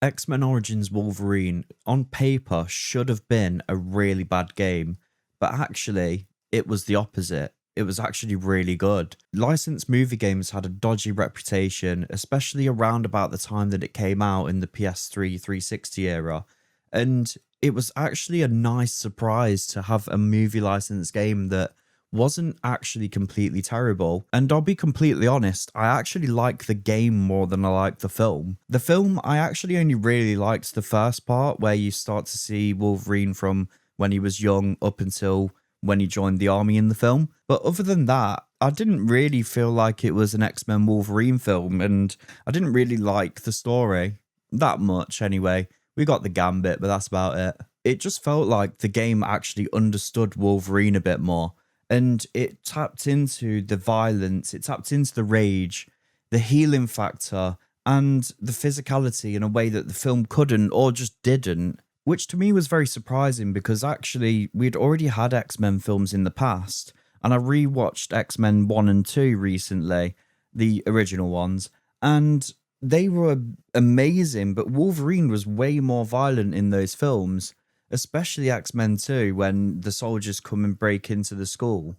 X-Men Origins Wolverine on paper should have been a really bad game, but actually it was the opposite. It was actually really good. Licensed movie games had a dodgy reputation, especially around about the time that it came out in the PS3 360 era. And it was actually a nice surprise to have a movie licensed game that wasn't actually completely terrible. And I'll be completely honest, I actually like the game more than I like the film. The film, I actually only really liked the first part where you start to see Wolverine from when he was young up until when he joined the army in the film. But other than that, I didn't really feel like it was an X-Men Wolverine film, and I didn't really like the story that much anyway. We got the Gambit, but that's about it. It just felt like the game actually understood Wolverine a bit more, and it tapped into the violence, it tapped into the rage, the healing factor, and the physicality in a way that the film couldn't or just didn't, which to me was very surprising because actually we'd already had X-Men films in the past, and I rewatched X-Men 1 and 2 recently, the original ones, and they were amazing, but Wolverine was way more violent in those films, especially X-Men 2 when the soldiers come and break into the school.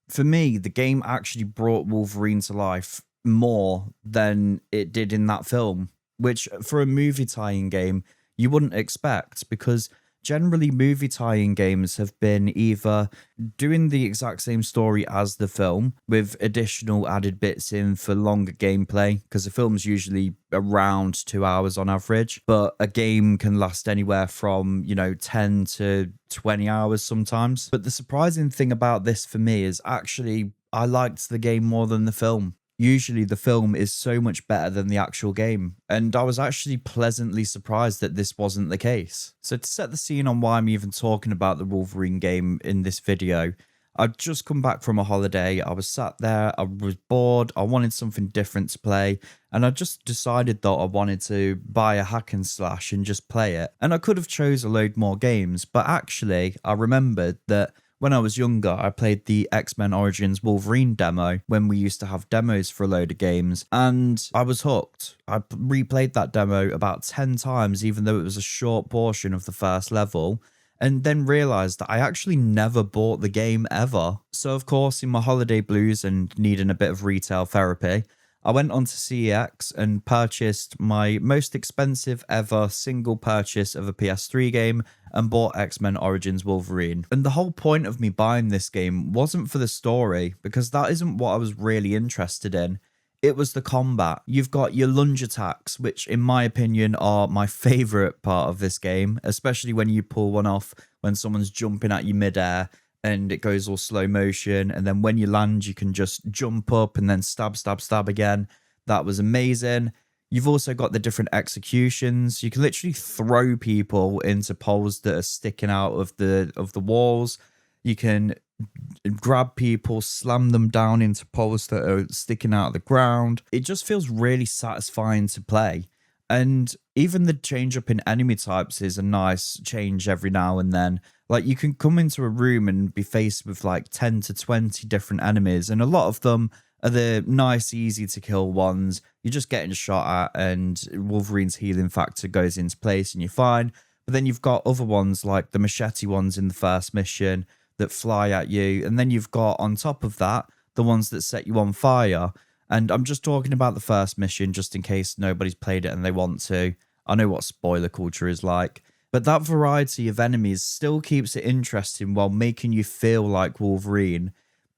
For me, the game actually brought Wolverine to life more than it did in that film, which for a movie tie-in game, you wouldn't expect because generally movie tie-in games have been either doing the exact same story as the film with additional added bits in for longer gameplay, because the film's usually around 2 hours on average, but a game can last anywhere from 10 to 20 hours sometimes. But the surprising thing about this for me is actually I liked the game more than the film. Usually the film is so much better than the actual game, and I was actually pleasantly surprised that this wasn't the case. So to set the scene on why I'm even talking about the Wolverine game in this video, I'd just come back from a holiday, I was sat there, I was bored, I wanted something different to play, and I just decided that I wanted to buy a hack and slash and just play it. And I could have chose a load more games, but actually I remembered that when I was younger, I played the X-Men Origins Wolverine demo when we used to have demos for a load of games, and I was hooked. I replayed that demo about 10 times, even though it was a short portion of the first level, and then realized that I actually never bought the game ever. So of course, in my holiday blues and needing a bit of retail therapy, I went onto CEX and purchased my most expensive ever single purchase of a PS3 game and bought X-Men Origins Wolverine. And the whole point of me buying this game wasn't for the story, because that isn't what I was really interested in. It was the combat. You've got your lunge attacks, which in my opinion are my favourite part of this game, especially when you pull one off when someone's jumping at you midair and it goes all slow motion, and then when you land you can just jump up and then stab, stab, stab again. That was amazing. You've also got the different executions. You can literally throw people into poles that are sticking out of the walls. You can grab people, slam them down into poles that are sticking out of the ground. It just feels really satisfying to play. And even the change up in enemy types is a nice change every now and then. Like, you can come into a room and be faced with like 10 to 20 different enemies, and a lot of them are the nice, easy to kill ones. You're just getting shot at, and Wolverine's healing factor goes into place and you're fine. But then you've got other ones like the machete ones in the first mission that fly at you. And then you've got, on top of that, the ones that set you on fire. And I'm just talking about the first mission just in case nobody's played it and they want to. I know what spoiler culture is like. But that variety of enemies still keeps it interesting while making you feel like Wolverine.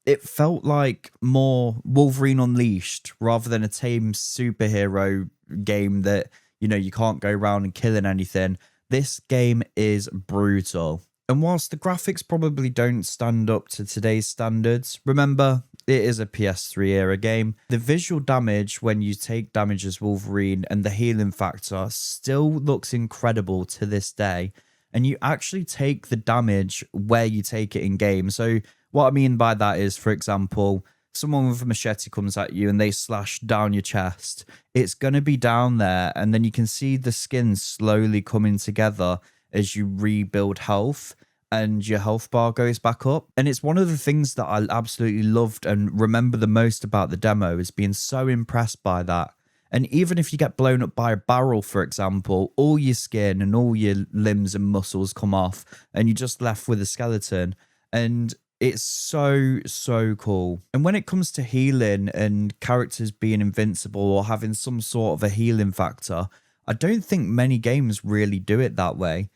It felt like more Wolverine Unleashed rather than a tame superhero game that, you can't go around and killing anything. This game is brutal. And whilst the graphics probably don't stand up to today's standards, remember, it is a PS3 era game. The visual damage when you take damage as Wolverine and the healing factor still looks incredible to this day. And you actually take the damage where you take it in game. So what I mean by that is, for example, someone with a machete comes at you and they slash down your chest. It's going to be down there, and then you can see the skin slowly coming together as you rebuild health and your health bar goes back up. And it's one of the things that I absolutely loved and remember the most about the demo, is being so impressed by that. And even if you get blown up by a barrel, for example, all your skin and all your limbs and muscles come off, and you're just left with a skeleton. And it's so, so cool. And when it comes to healing and characters being invincible or having some sort of a healing factor, I don't think many games really do it that way.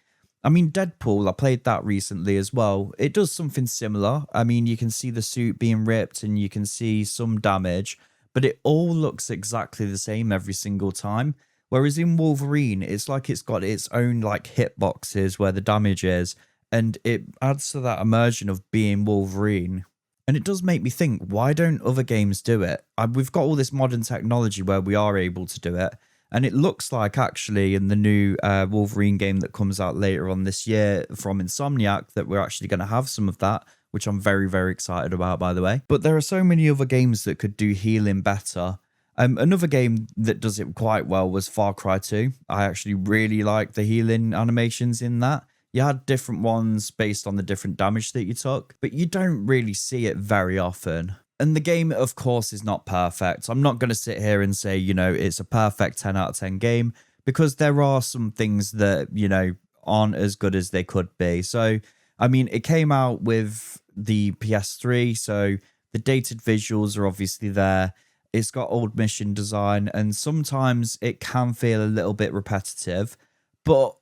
I mean, Deadpool, I played that recently as well. It does something similar. I mean, you can see the suit being ripped and you can see some damage, but it all looks exactly the same every single time. Whereas in Wolverine, it's like it's got its own like hitboxes where the damage is, and it adds to that immersion of being Wolverine. And it does make me think, why don't other games do it? We've got all this modern technology where we are able to do it. And it looks like actually in the new Wolverine game that comes out later on this year from Insomniac that we're actually going to have some of that, which I'm very, very excited about, by the way. But there are so many other games that could do healing better. Another game that does it quite well was Far Cry 2. I actually really like the healing animations in that. You had different ones based on the different damage that you took, but you don't really see it very often. And the game, of course, is not perfect. I'm not going to sit here and say, it's a perfect 10 out of 10 game, because there are some things that, aren't as good as they could be. So, I mean, it came out with the PS3, so the dated visuals are obviously there. It's got old mission design, and sometimes it can feel a little bit repetitive, but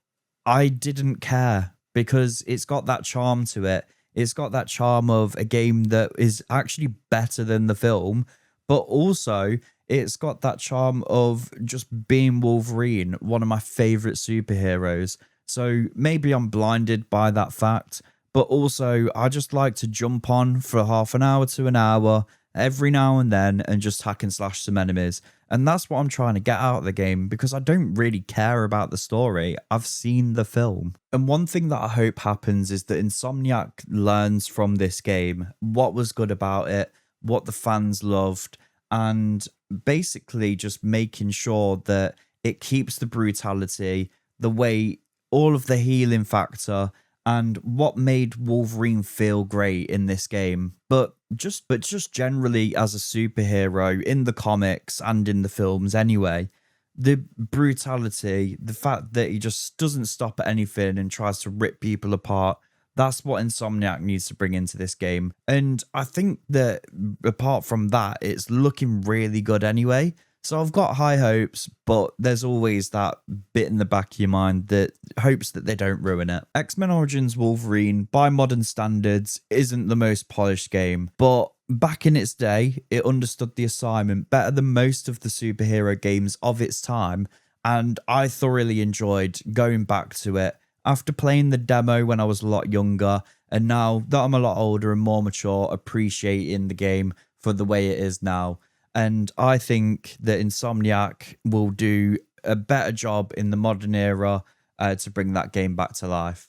I didn't care because it's got that charm to it. It's got that charm of a game that is actually better than the film, but also it's got that charm of just being Wolverine, one of my favorite superheroes. So maybe I'm blinded by that fact, but also I just like to jump on for half an hour to an hour every now and then and just hack and slash some enemies. And that's what I'm trying to get out of the game, because I don't really care about the story. I've seen the film. And one thing that I hope happens is that Insomniac learns from this game what was good about it, what the fans loved, and basically just making sure that it keeps the brutality, the way, all of the healing factor, and what made Wolverine feel great in this game. But just generally as a superhero in the comics and in the films anyway, the brutality, the fact that he just doesn't stop at anything and tries to rip people apart, that's what Insomniac needs to bring into this game. And I think that apart from that, it's looking really good anyway. So I've got high hopes, but there's always that bit in the back of your mind that hopes that they don't ruin it. X-Men Origins Wolverine, by modern standards, isn't the most polished game, but back in its day, it understood the assignment better than most of the superhero games of its time, and I thoroughly enjoyed going back to it after playing the demo when I was a lot younger, and now that I'm a lot older and more mature, appreciating the game for the way it is now. And I think that Insomniac will do a better job in the modern era to bring that game back to life.